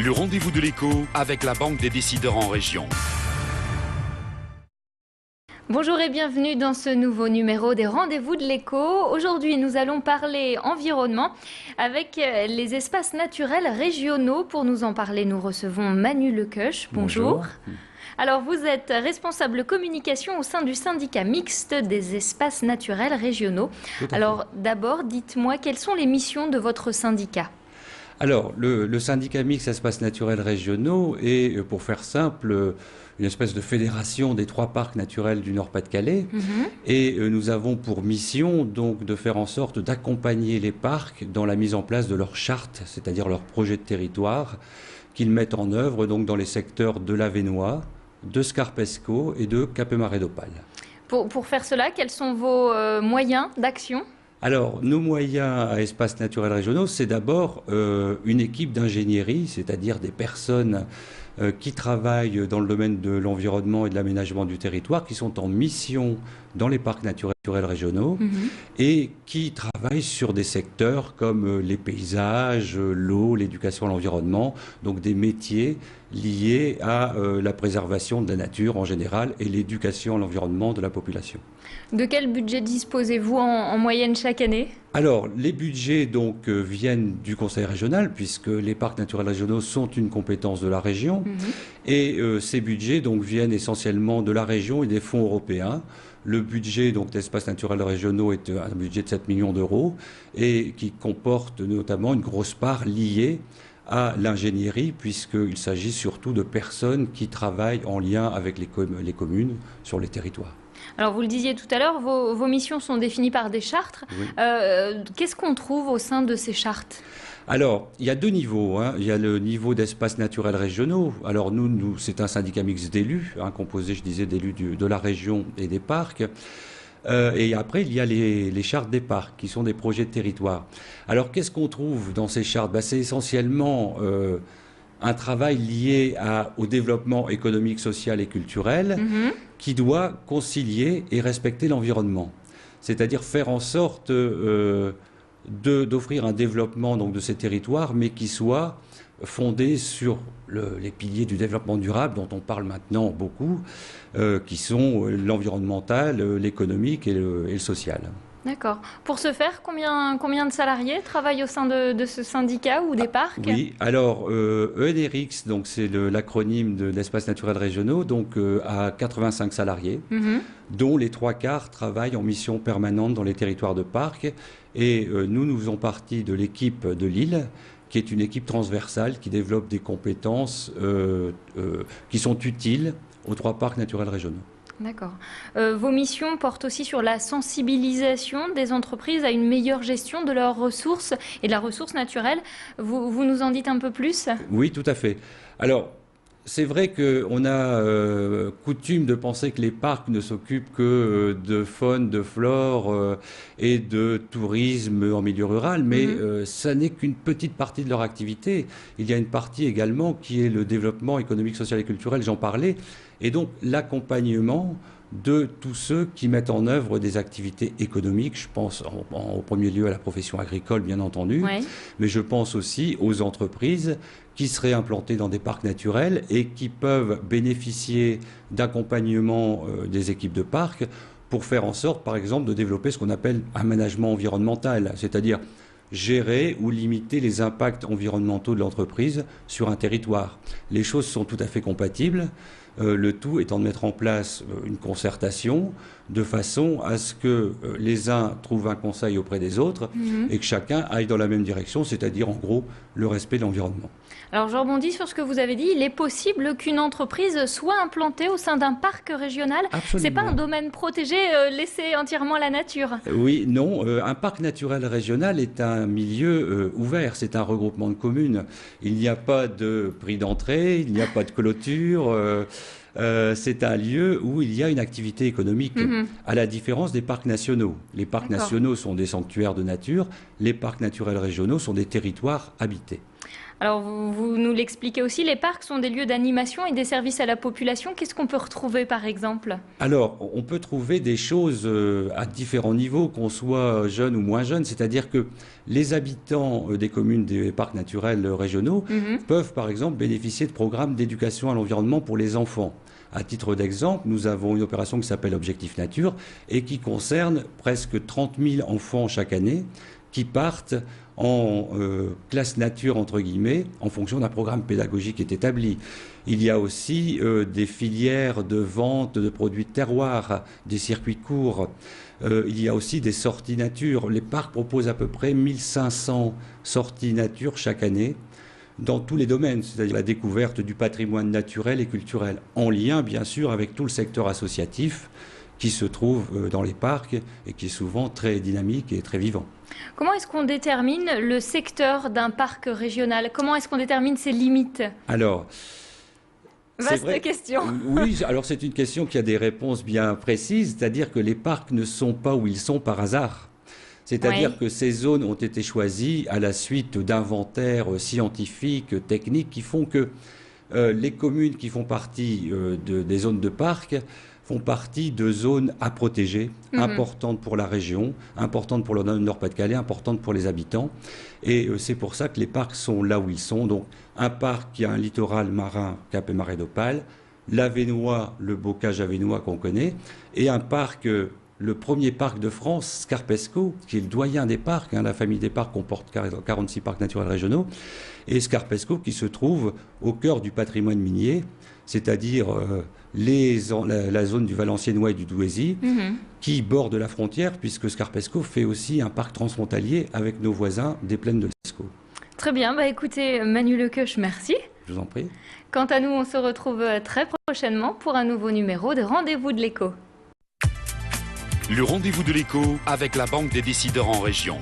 Le rendez-vous de l'écho avec la Banque des décideurs en région. Bonjour et bienvenue dans ce nouveau numéro des Rendez-vous de l'écho. Aujourd'hui, nous allons parler environnement avec les espaces naturels régionaux. Pour nous en parler, nous recevons Manu Lequeuch. Bonjour. Alors, vous êtes responsable communication au sein du syndicat mixte des espaces naturels régionaux. Alors, d'abord, dites-moi, quelles sont les missions de votre syndicat ? Alors, le syndicat mixte espaces naturels régionaux est, pour faire simple, une espèce de fédération des 3 parcs naturels du Nord-Pas-de-Calais. Et nous avons pour mission donc de faire en sorte d'accompagner les parcs dans la mise en place de leur charte, c'est-à-dire leur projet de territoire, qu'ils mettent en œuvre donc dans les secteurs de l'Avesnois, de Scarpesco et de Capemaret d'Opale. Pour faire cela, quels sont vos moyens d'action ? Alors, nos moyens à espaces naturels régionaux, c'est d'abord une équipe d'ingénierie, c'est-à-dire des personnes qui travaillent dans le domaine de l'environnement et de l'aménagement du territoire, qui sont en mission dans les parcs naturels régionaux et qui travaillent sur des secteurs comme les paysages, l'eau, l'éducation à l'environnement, donc des métiers liés à la préservation de la nature en général et l'éducation à l'environnement de la population. De quel budget disposez-vous en moyenne chaque année ? Alors, les budgets donc viennent du conseil régional puisque les parcs naturels régionaux sont une compétence de la région et ces budgets donc viennent essentiellement de la région et des fonds européens. Le budget donc d'espaces naturels régionaux est un budget de 7 millions d'euros et qui comporte notamment une grosse part liée à l'ingénierie puisqu'il s'agit surtout de personnes qui travaillent en lien avec les communes sur les territoires. Alors vous le disiez tout à l'heure, vos missions sont définies par des chartes. Oui. Qu'est-ce qu'on trouve au sein de ces chartes ? Alors, il y a 2 niveaux. Il y a le niveau d'espaces naturels régionaux. Alors nous c'est un syndicat mixte d'élus, composé, je disais, d'élus de la région et des parcs. Et après, il y a les chartes des parcs, qui sont des projets de territoire. Alors, qu'est-ce qu'on trouve dans ces chartes ? C'est essentiellement un travail lié au développement économique, social et culturel qui doit concilier et respecter l'environnement. C'est-à-dire faire en sorte d'offrir un développement donc, de ces territoires, mais qui soit fondé sur les piliers du développement durable dont on parle maintenant beaucoup, qui sont l'environnemental, l'économique et le social. D'accord. Pour ce faire, combien de salariés travaillent au sein de ce syndicat ou des parcs ? Oui, alors ENRX, donc c'est l'acronyme de l'espace naturel régionaux, donc à 85 salariés, dont les 3/4 travaillent en mission permanente dans les territoires de parcs. Et nous faisons partie de l'équipe de Lille, qui est une équipe transversale qui développe des compétences qui sont utiles aux 3 parcs naturels régionaux. D'accord. Vos missions portent aussi sur la sensibilisation des entreprises à une meilleure gestion de leurs ressources et de la ressource naturelle. Vous nous en dites un peu plus ? Oui, tout à fait. Alors, c'est vrai qu'on a coutume de penser que les parcs ne s'occupent que de faune, de flore et de tourisme en milieu rural, mais ça n'est qu'une petite partie de leur activité. Il y a une partie également qui est le développement économique, social et culturel, j'en parlais, et donc l'accompagnement de tous ceux qui mettent en œuvre des activités économiques. Je pense au premier lieu à la profession agricole, bien entendu, mais je pense aussi aux entreprises qui seraient implantées dans des parcs naturels et qui peuvent bénéficier d'accompagnement des équipes de parcs pour faire en sorte, par exemple, de développer ce qu'on appelle un management environnemental, c'est-à-dire gérer ou limiter les impacts environnementaux de l'entreprise sur un territoire. Les choses sont tout à fait compatibles. Le tout étant de mettre en place une concertation de façon à ce que les uns trouvent un conseil auprès des autres et que chacun aille dans la même direction, c'est-à-dire en gros le respect de l'environnement. Alors je rebondis sur ce que vous avez dit, il est possible qu'une entreprise soit implantée au sein d'un parc régional. Absolument. C'est pas un domaine protégé laissé entièrement à la nature. Oui, non, un parc naturel régional est un milieu ouvert, c'est un regroupement de communes. Il n'y a pas de prix d'entrée, il n'y a pas de clôture. C'est un lieu où il y a une activité économique, à la différence des parcs nationaux. Les parcs nationaux sont des sanctuaires de nature, les parcs naturels régionaux sont des territoires habités. Alors, vous nous l'expliquez aussi, les parcs sont des lieux d'animation et des services à la population. Qu'est-ce qu'on peut retrouver, par exemple? Alors, on peut trouver des choses à différents niveaux, qu'on soit jeune ou moins jeune. C'est-à-dire que les habitants des communes des parcs naturels régionaux peuvent, par exemple, bénéficier de programmes d'éducation à l'environnement pour les enfants. À titre d'exemple, nous avons une opération qui s'appelle Objectif Nature et qui concerne presque 30 000 enfants chaque année qui partent en classe nature, entre guillemets, en fonction d'un programme pédagogique qui est établi. Il y a aussi des filières de vente de produits de terroir, des circuits courts. Il y a aussi des sorties nature. Les parcs proposent à peu près 1500 sorties nature chaque année dans tous les domaines, c'est-à-dire la découverte du patrimoine naturel et culturel, en lien bien sûr avec tout le secteur associatif qui se trouve dans les parcs et qui est souvent très dynamique et très vivant. Comment est-ce qu'on détermine le secteur d'un parc régional? Comment est-ce qu'on détermine ses limites? Alors, vaste question. Oui, alors c'est une question qui a des réponses bien précises, c'est-à-dire que les parcs ne sont pas où ils sont par hasard. C'est-à-dire que ces zones ont été choisies à la suite d'inventaires scientifiques, techniques, qui font que les communes qui font partie des zones de parc font partie de zones à protéger, importantes pour la région, importantes pour le Nord-Pas-de-Calais, importantes pour les habitants. Et c'est pour ça que les parcs sont là où ils sont. Donc un parc qui a un littoral marin, Cap et Marais d'Opale, l'Avesnois, le bocage avesnois qu'on connaît, et un parc... le premier parc de France, Scarpesco, qui est le doyen des parcs, la famille des parcs comporte 46 parcs naturels régionaux, et Scarpesco qui se trouve au cœur du patrimoine minier, c'est-à-dire la zone du Valenciennois et du Douaisis, qui borde la frontière, puisque Scarpesco fait aussi un parc transfrontalier avec nos voisins des plaines de l'Escaut. Très bien, écoutez, Manu Lequeuch, merci. Je vous en prie. Quant à nous, on se retrouve très prochainement pour un nouveau numéro de Rendez-vous de l'écho. Le rendez-vous de l'écho avec la Banque des décideurs en région.